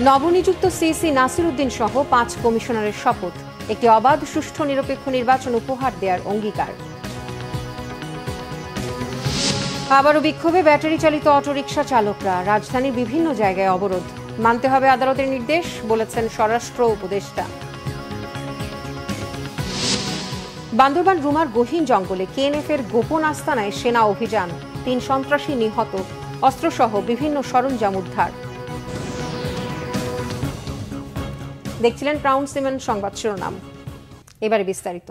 নবনিযুক্ত সিসি নাসির উদ্দিন সহ 5 কমিশনারের শপথ, একটি অবাধ সুষ্ঠু নিরপেক্ষ নির্বাচন উপহার দেওয়ার অঙ্গীকার। আবারও বিক্ষোভে ব্যাটারি চালিত অটোরিকশা চালকরা, রাজধানীর বিভিন্ন জায়গায় অবরোধ, মানতে হবে আদালতের নির্দেশ, বলেছেন স্বরাষ্ট্র উপদেষ্টা। বান্দরবান রুমার গহীন জঙ্গলে কেএনএফ-এর গোপন আস্তানায় সেনা অভিযান, 3 সন্ত্রাসী নিহত, অস্ত্রসহ বিভিন্ন সরঞ্জাম উদ্ধার। দেখছিলেন ক্রাউন সিমেন্ট সংবাদ শিরোনাম, এবারে বিস্তারিত।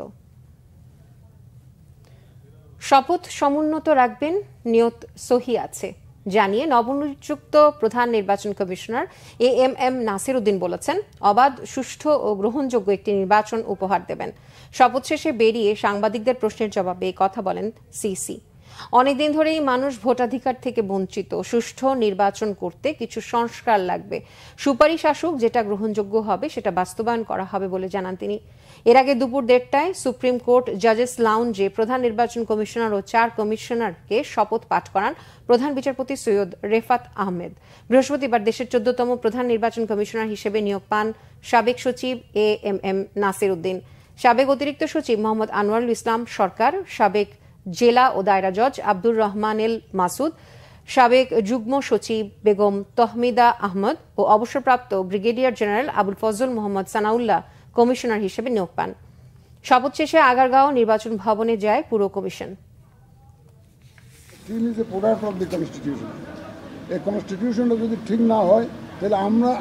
শপথ সমুন্নত রাখবেন, নিয়ত সহি আছে জানিয়ে নবনিযুক্ত প্রধান নির্বাচন কমিশনার এএমএম নাসির উদ্দিন বলেছেন, অবাধ, সুষ্ঠু ও গ্রহণযোগ্য একটি নির্বাচন উপহার দেবেন। শপথ শেষে বেরিয়ে সাংবাদিকদের প্রশ্নের জবাবে এই কথা বলেন সিসি। অনেকদিন ধরেই মানুষ ভোটাধিকার থেকে বঞ্চিত, সুষ্ঠু নির্বাচন করতে কিছু সংস্কার লাগবে, সুপারিশ আসুক, যেটা গ্রহণযোগ্য হবে সেটা বাস্তবায়ন করা হবে বলে জানান তিনি। এর আগে দুপুর 1:30টায় সুপ্রিম কোর্ট জাজেস লাউঞ্জে প্রধান নির্বাচন কমিশনার ও 4 কমিশনারকে শপথ পাঠ করান প্রধান বিচারপতি সৈয়দ রেফাত আহমেদ। বৃহস্পতিবার দেশের 14তম প্রধান নির্বাচন কমিশনার হিসেবে নিয়োগ পান সাবেক সচিব এএমএম নাসির উদ্দিন, সাবেক অতিরিক্ত সচিব মোহাম্মদ আনোয়ারুল ইসলাম সরকার, সাবেক জেলা ও দায়রা জজ আব্দুর রহমানেল মাসুদ, সাবেক যুগ্ম সচিব বেগম তহমিদা আহমদ ও অবসরপ্রাপ্ত brigadier general Abul Fazal Mohammad Sanaullah commissioner হিসেবে নিয়োগ পান। শপথ শেষে আগারগাঁও নির্বাচন ভবনে যায় পুরো কমিশন। এই কনস্টিটিউশনটা যদি ঠিক না হয় তাহলে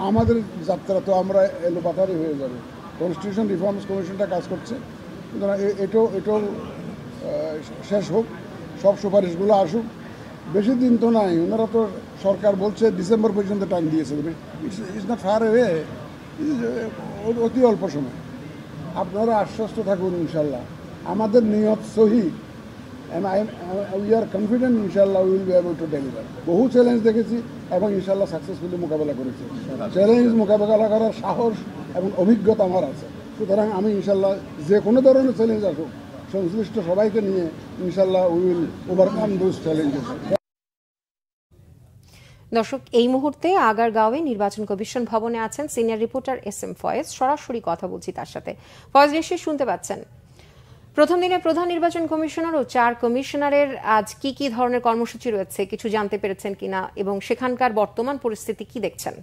আমাদের যাত্রা তো আমরা এলোপাতারি হয়ে যাবে। কনস্টিটিউশন রিফর্মস কমিশনটা কাজ করছে, সুতরাং এটাও শেষ হোক, সব সুপারিশগুলো আসুক। বেশি দিন তো নাই, ওনারা তো সরকার বলছে ডিসেম্বর পর্যন্ত টাইম দিয়েছে, ইটস নট ফার অ্যাওয়ে, অতি অল্প সময়। আপনারা আশ্বস্ত থাকুন, ইনশাল্লাহ আমাদের নিয়ত সহি, উই আর কনফিডেন্ট, ইনশাল্লাহ will be able to deliver. বহু চ্যালেঞ্জ দেখেছি এবং ইনশাল্লাহ সাকসেসফুলি মোকাবেলা করেছি। চ্যালেঞ্জ মোকাবেলা করার সাহস এবং অভিজ্ঞতা আমার আছে, সুতরাং আমি ইনশাল্লাহ যে কোনো ধরনের চ্যালেঞ্জ আসুক সংশ্লিষ্ট সবাইকে নিয়ে ইনশাল্লাহ we will overcome those challenges. দর্শক, এই মুহূর্তে আগারগাঁওয়ে নির্বাচন কমিশন ভবনে আছেন সিনিয়র রিপোর্টার SM ফয়েজ। সরাসরি কথা বলছি তার সাথে। ফয়েজ, নিশ্চয়ই শুনতে পাচ্ছেন। প্রথম দিনে প্রধান নির্বাচন কমিশনার ও 4 কমিশনারের আজ কি কি ধরনের কর্মসূচি রয়েছে কিছু জানতে পেরেছেন কিনা, এবং সেখানকার বর্তমান পরিস্থিতি কি দেখছেন?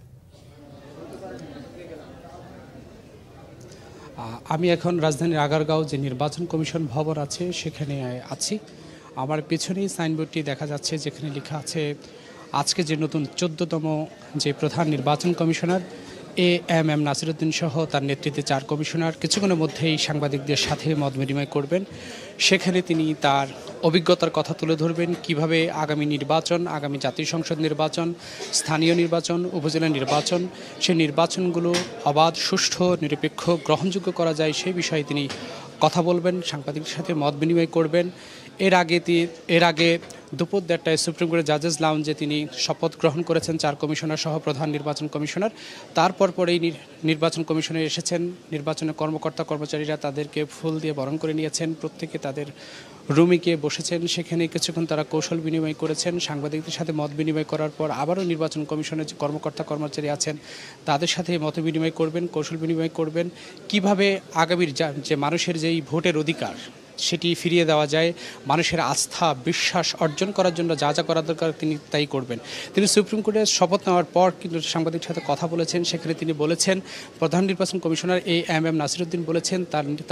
আমি এখন রাজধানীর আগারগাঁও যে নির্বাচন কমিশন ভবন আছে সেখানে আছি। আমার পেছনেই সাইনবোর্ডটি দেখা যাচ্ছে, যেখানে লেখা আছে আজকে যে নতুন 14তম যে প্রধান নির্বাচন কমিশনার এএমএম নাসির উদ্দিন সহ তার নেতৃত্বে 4 কমিশনার কিছুক্ষণের মধ্যেই সাংবাদিকদের সাথে মত বিনিময় করবেন। সেখানে তিনি তার অভিজ্ঞতার কথা তুলে ধরবেন, কিভাবে আগামী নির্বাচন, আগামী জাতীয় সংসদ নির্বাচন, স্থানীয় নির্বাচন, উপজেলা নির্বাচন, সেই নির্বাচনগুলো অবাধ, সুষ্ঠু, নিরপেক্ষ, গ্রহণযোগ্য করা যায় সেই বিষয়ে তিনি কথা বলবেন, সাংবাদিকদের সাথে মত বিনিময় করবেন। এর আগে দুপুর 1:30টায় সুপ্রিম কোর্টের জাজেস লাউঞ্জে তিনি শপথ গ্রহণ করেছেন 4 কমিশনার সহ প্রধান নির্বাচন কমিশনার। তারপর পরেই নির্বাচন কমিশনে এসেছেন নির্বাচনের কর্মকর্তা কর্মচারীরা, তাদেরকে ফুল দিয়ে বরণ করে নিয়েছেন, প্রত্যেকে তাদের রুমে গিয়ে বসেছেন। সেখানে কিছুক্ষণ তারা কৌশল বিনিময় করেছেন। সাংবাদিকদের সাথে মত বিনিময় করার পর আবারও নির্বাচন কমিশনের যে কর্মকর্তা কর্মচারী আছেন তাদের সাথে মত বিনিময় করবেন, কৌশল বিনিময় করবেন, কিভাবে আগামীর যে মানুষের যেই ভোটের অধিকার সেটি ফিরিয়ে দেওয়া যায়, মানুষের আস্থা বিশ্বাস অর্জন করার জন্য যা যা করা দরকার তিনি তাই করবেন। তিনি সুপ্রিম কোর্টের শপথ নেওয়ার পর কিন্তু সাংবাদিকদের সাথে কথা বলেছেন, সেখানে তিনি বলেছেন, প্রধান নির্বাচন কমিশনার এএমএম নাসির উদ্দিন বলেছেন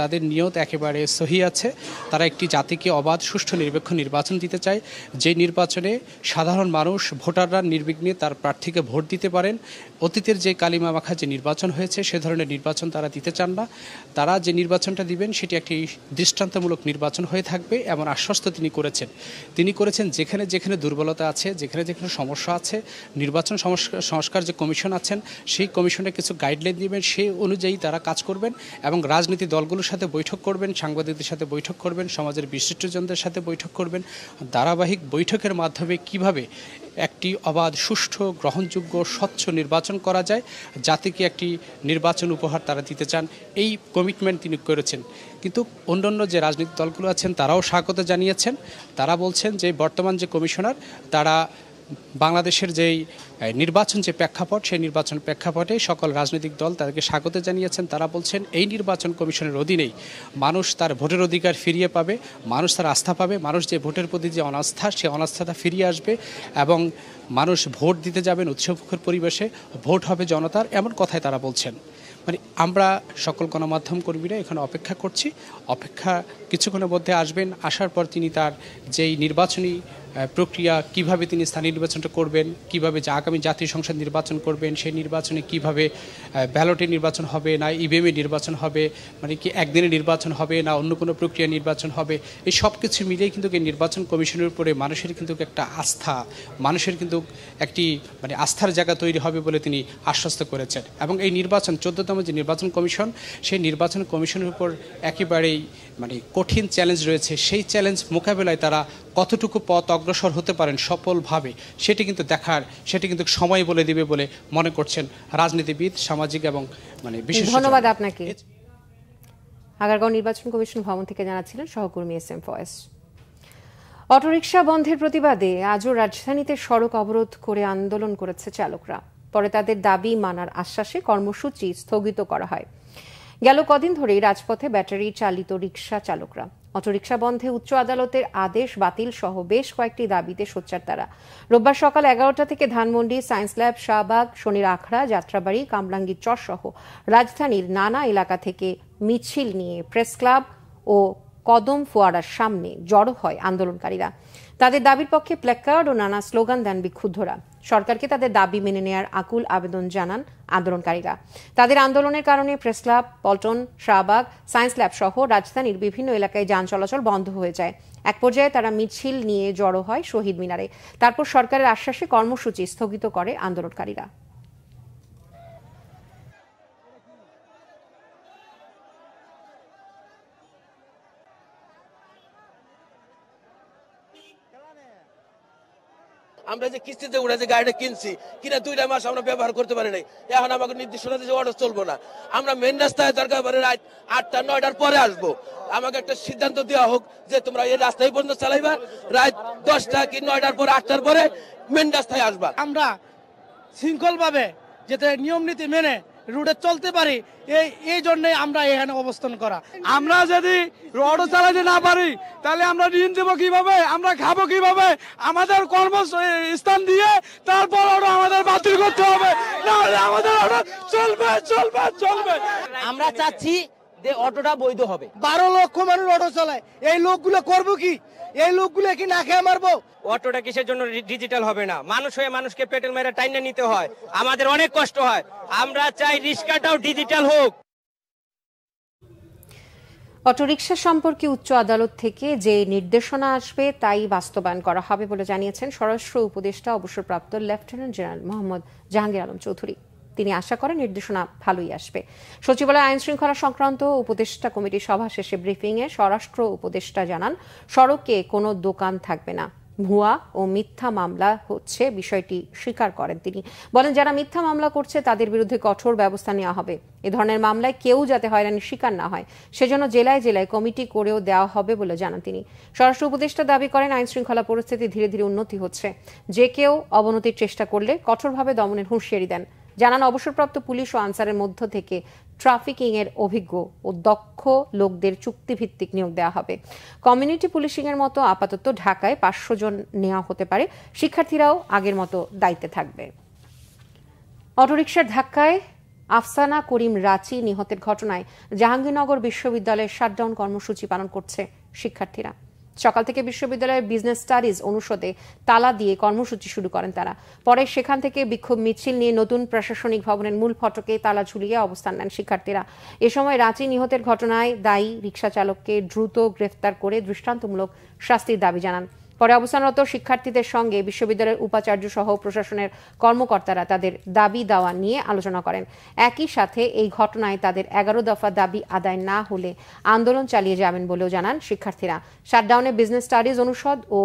তাদের নিয়ত একেবারে সহি আছে। তারা একটি জাতিকে অবাধ, সুষ্ঠু, নিরপেক্ষ নির্বাচন দিতে চায়, যে নির্বাচনে সাধারণ মানুষ, ভোটাররা নির্বিঘ্নে তার প্রার্থীকে ভোট দিতে পারেন। অতীতের যে কালিমা মাখা যে নির্বাচন হয়েছে সে ধরনের নির্বাচন তারা দিতে চান না। তারা যে নির্বাচনটা দিবেন সেটি একটি দৃষ্টান্তমূলক নির্বাচন হয়ে থাকবে এমন আশ্বস্ত তিনি করেছেন। যেখানে যেখানে দুর্বলতা আছে, যেখানে যেখানে সমস্যা আছে, নির্বাচন সংস্কার যে কমিশন আছেন সেই কমিশনে কিছু গাইডলাইন দিবেন, সেই অনুযায়ী তারা কাজ করবেন এবং রাজনীতি দলগুলোর সাথে বৈঠক করবেন, সাংবাদিকদের সাথে বৈঠক করবেন, সমাজের বিশিষ্টজনদের সাথে বৈঠক করবেন। ধারাবাহিক বৈঠকের মাধ্যমে কিভাবে একটি অবাধ, সুষ্ঠু, গ্রহণযোগ্য, স্বচ্ছ নির্বাচন করা যায়, জাতিকে একটি নির্বাচন উপহার তারা দিতে চান, এই কমিটমেন্ট তিনি করেছেন। কিন্তু অন্যান্য যে রাজনৈতিক দলগুলো আছেন তারাও স্বাগত জানিয়েছেন। তারা বলছেন যে বর্তমান যে কমিশনার তারা বাংলাদেশের যেই নির্বাচন যে প্রেক্ষাপট সেই নির্বাচন প্রেক্ষাপটে সকল রাজনৈতিক দল তাদেরকে স্বাগত জানিয়েছেন। তারা বলছেন এই নির্বাচন কমিশনের অধীনেই মানুষ তার ভোটের অধিকার ফিরিয়ে পাবে, মানুষ তার আস্থা পাবে, মানুষ যে ভোটের প্রতি যে অনাস্থা সেই অনাস্থাটা ফিরিয়ে আসবে এবং মানুষ ভোট দিতে যাবেন উৎসবমুখর পরিবেশে, ভোট হবে জনতার, এমন কথাই তারা বলছেন। মানে আমরা সকল গণমাধ্যম কর্মীরা এখানে অপেক্ষা করছি, অপেক্ষা কিছুক্ষণের মধ্যে আসবেন, আসার পর তিনি তার যেই নির্বাচনী প্রক্রিয়া কিভাবে তিনি স্থানীয় নির্বাচনটা করবেন, কিভাবে যে আগামী জাতীয় সংসদ নির্বাচন করবেন, সেই নির্বাচনে কিভাবে ব্যালটে নির্বাচন হবে না ইভিএমে নির্বাচন হবে, মানে কি একদিনে নির্বাচন হবে না অন্য কোনো প্রক্রিয়া নির্বাচন হবে, এই সব কিছু মিলিয়ে কিন্তু এই নির্বাচন কমিশনের উপরে মানুষের কিন্তু একটা আস্থা, মানুষের কিন্তু একটি মানে আস্থার জায়গা তৈরি হবে বলে তিনি আশ্বস্ত করেছেন। এবং এই নির্বাচন 14তম যে নির্বাচন কমিশন, সেই নির্বাচন কমিশনের উপর একেবারেই মানে কঠিন চ্যালেঞ্জ রয়েছে। সেই চ্যালেঞ্জ মোকাবেলায় তারা কতটুকু পথ অগ্রসর হতে পারেন সফলভাবে সেটি কিন্তু দেখার, সেটি কিন্তু সময় বলে দিবে বলে মনে করছেন রাজনীতিবিদ, সামাজিক এবং মানে বিশেষ। ধন্যবাদ আপনাকে। আগারগাঁও নির্বাচন কমিশন ভবন থেকে জানাচ্ছিলেন সহকর্মী এস এম ফয়েজ। অটোরিকশা বন্ধের প্রতিবাদে আজও রাজধানীতে সড়ক অবরোধ করে আন্দোলন করেছে চালকরা। পরে তাদের দাবি মানার আশ্বাসে কর্মসূচি স্থগিত করা হয়। গেল কদিন ধরেই রাজপথে ব্যাটারি চালিত রিকশা চালকরা। অটোরিকশা বন্ধে উচ্চ আদালতের আদেশ বাতিল সহ বেশ কয়েকটি দাবিতে সোচ্চার তারা। রোববার সকাল 11টা থেকে ধানমন্ডি, সায়েন্স ল্যাব, শাহবাগ, শনির আখড়া, যাত্রাবাড়ি, কামরাঙ্গীর চর সহ রাজধানীর নানা এলাকা থেকে মিছিল নিয়ে প্রেস ক্লাব ও কদম ফোয়ারার সামনে জড়ো হয় আন্দোলনকারীরা। তাদের দাবির পক্ষে প্ল্যাকার্ড ও নানা স্লোগান দেন বিক্ষুব্ধরা। সরকারকে তাদের দাবি মেনে নেয়ার আকুল আবেদন জানান আন্দোলনকারীরা। তাদের আন্দোলনের কারণে press club, Paltan, Shahbag, science lab সহ রাজধানীর বিভিন্ন এলাকায় যান চলাচল বন্ধ হয়ে যায়। এক পর্যায়ে তারা মিছিল নিয়ে জড়ো হয় শহীদ মিনারে। তারপর সরকারের আশ্বাসে কর্মসূচি স্থগিত করে আন্দোলনকারীরা। আমরা যে কিস্তিতে উড়ে যে গাড়িটা কিনছি কিনা 2টা মাস আমরা ব্যবহার করতে পারি নাই, এখন আমাকে নির্দেশনা দিয়েছে অটো চলবো না, আমরা মেন রাস্তায় দরকার পড়ে রাত 8টা 9টার পরে আসবো। আমাকে একটা সিদ্ধান্ত দেওয়া হোক যে তোমরা এই রাস্তায় পর্যন্ত চালাইবা, রাত 10টা কি 9টার পরে 8টার পরে মেন রাস্তায় আসবা। আমরা শৃঙ্খল ভাবে যাতে নিয়ম নীতি মেনে রুটে চলতে পারি, এই জন্য আমরা এখানে অবস্থান করা। আমরা যদি অটো চালাতে না পারি তাহলে আমরা ঋণ দেবো কিভাবে, আমরা খাবো কিভাবে? আমাদের কর্মস্থান দিয়ে তারপর অটো আমাদের বাতিল করতে হবে, নাহলে আমাদের অটো চলবে চলবে চলবে। আমরা চাচ্ছি যে অটোটা বৈধ হবে। 12 লক্ষ মানুষ অটো চালায়, এই লোকগুলো করবো কি? এই লোকগুলো কি না খেয়ে মারবো? অটোটা কিসের জন্য ডিজিটাল হবে না? মানুষ হয়ে মানুষকে পেটেল মেরে টাইনে নিতে হয়, আমাদের অনেক কষ্ট হয়। আমরা চাই রিক্সাটাও ডিজিটাল হোক। অটোরিকশা সম্পর্কে উচ্চ আদালত থেকে যে নির্দেশনা আসবে তাই বাস্তবায়ন করা হবে বলে জানিয়েছেন স্বরাষ্ট্র উপদেষ্টা অবসরপ্রাপ্ত লেফটেন্যান্ট জেনারেল মোহাম্মদ জাহাঙ্গীর আলম চৌধুরী। তিনি আশা করেন নির্দেশনা ভালোই আসবে। সচিবালয় আইন শৃঙ্খলা সংক্রান্ত উপদেষ্টা কমিটির সভা শেষে ব্রিফিংয়ে স্বরাষ্ট্র উপদেষ্টা জানান, সড়কে কোনো দোকান থাকবে না। ভুয়া ও মিথ্যা মামলা হচ্ছে, বিষয়টি স্বীকার করেন তিনি। বলেন, যারা মিথ্যা মামলা করছে তাদের বিরুদ্ধে কঠোর ব্যবস্থা নেওয়া হবে। এ ধরনের মামলায় কেউ যাতে হয়রানির শিকার না হয় সেজন্য জেলায় জেলায় কমিটি করেও দেওয়া হবে বলে জানান তিনি। স্বরাষ্ট্র উপদেষ্টা দাবি করেন, আইন শৃঙ্খলা পরিস্থিতি ধীরে ধীরে উন্নতি হচ্ছে। যে কেউ অবনতির চেষ্টা করলে কঠোরভাবে দমনের হুঁশিয়ারি দেন। জানান, অবসরপ্রাপ্ত পুলিশ ও আনসারের মধ্য থেকে ট্রাফিকিং এর অভিজ্ঞ ও দক্ষ লোকদের চুক্তিভিত্তিক নিয়োগ দেওয়া হবে। কমিউনিটি পুলিশিং এর মতো আপাতত ঢাকায় 500 জন নেওয়া হতে পারে। শিক্ষার্থীরাও আগের মতো দায়িত্বে থাকবে। অটোরিকশার ধাক্কায় আফসানা করিম রাচি নিহতের ঘটনায় জাহাঙ্গীরনগর বিশ্ববিদ্যালয়ের শাটডাউন কর্মসূচি পালন করছে শিক্ষার্থীরা। সকাল থেকে বিশ্ববিদ্যালয়ের বিজনেস স্টাডিজ অনুষদে তালা দিয়ে কর্মসূচি শুরু করেন তারা। পরে সেখান থেকে বিক্ষোভ মিছিল নিয়ে নতুন প্রশাসনিক ভবনের মূল ফটকে তালা ঝুলিয়ে অবস্থান নেন শিক্ষার্থীরা। এ সময় রাঁচি নিহতের ঘটনায় দায়ী রিকশা চালককে দ্রুত গ্রেফতার করে দৃষ্টান্তমূলক শাস্তির দাবি জানান। পরে অবস্থানরত শিক্ষার্থীদের সঙ্গে বিশ্ববিদ্যালয়ের উপাচার্য সহ প্রশাসনের কর্মকর্তারা তাদের দাবি দাওয়া নিয়ে আলোচনা করেন। একই সাথে এই ঘটনায় তাদের 11 দফা দাবি আদায় না হলে আন্দোলন চালিয়ে যাবেন বলেও জানান শিক্ষার্থীরা। শাটডাউনে বিজনেস স্টাডিজ অনুষদ ও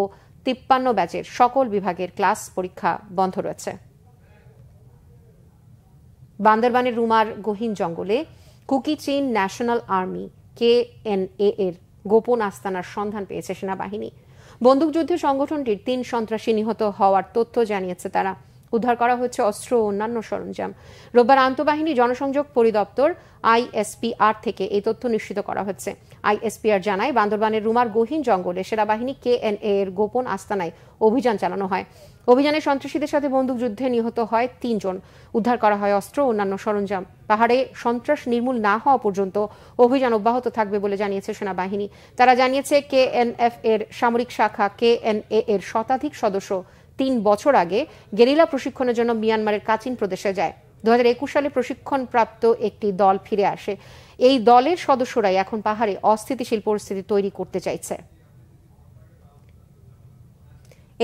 53 ব্যাচের সকল বিভাগের ক্লাস পরীক্ষা বন্ধ রয়েছে। বান্দরবানের রুমার গহীন জঙ্গলে কুকি চীন ন্যাশনাল আর্মি KNA এর গোপন আস্তানার সন্ধান পেয়েছে সেনাবাহিনী। বন্দুকযুদ্ধে সংগঠনটির 3 সন্ত্রাসী নিহত হওয়ার তথ্য জানিয়েছে তারা। উদ্ধার করা হয়েছে অস্ত্র ও অন্যান্য সরঞ্জাম। রোববার আন্তঃবাহিনী জনসংযোগ পরিদপ্তর ISPR থেকে এই তথ্য নিশ্চিত করা হচ্ছে। ISPR জানায়, বান্দরবানের রুমার গহীন জঙ্গলে সেনাবাহিনী KNA এর গোপন আস্তানায় অভিযান চালানো হয়। অভিযানে সন্ত্রাসীদের সাথে বন্দুকযুদ্ধে নিহত হয় 3 জন। উদ্ধার করা হয় অস্ত্র ও অন্যান্য সরঞ্জাম। পাহাড়ে সন্ত্রাস নির্মূল না হওয়া পর্যন্ত অভিযান অব্যাহত থাকবে বলে জানিয়েছে সেনাবাহিনী। তারা জানিয়েছে, KNF এর সামরিক শাখা KNA এর শতাধিক সদস্য 3 বছর আগে গেরিলা প্রশিক্ষণের জন্য মিয়ানমারের কাচিন প্রদেশে যায়। 2021 সালে প্রশিক্ষণপ্রাপ্ত একটি দল ফিরে আসে। এই দলের সদস্যরাই এখন পাহাড়ে অস্থিতিশীল পরিস্থিতি তৈরি করতে চাইছে।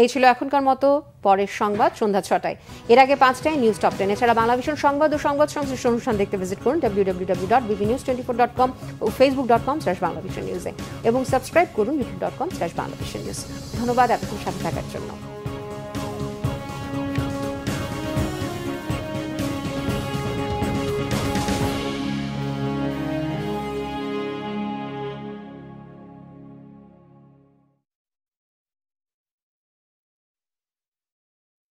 এই ছিল এখনকার মতো। পরের সংবাদ সন্ধ্যা 6টায়। এর আগে 5টায় নিউজ টপ 10। এছাড়া বাংলাভিশন সংবাদ ও সংবাদ সংশ্লিষ্ট অনুষ্ঠান দেখতে ভিজিট করুন www.bbnews24.com ও facebook.com/banglavisionnews এবং সাবস্ক্রাইব করুন youtube.com/banglavisionnews। ধন্যবাদ এতক্ষণ সাথে থাকার জন্য।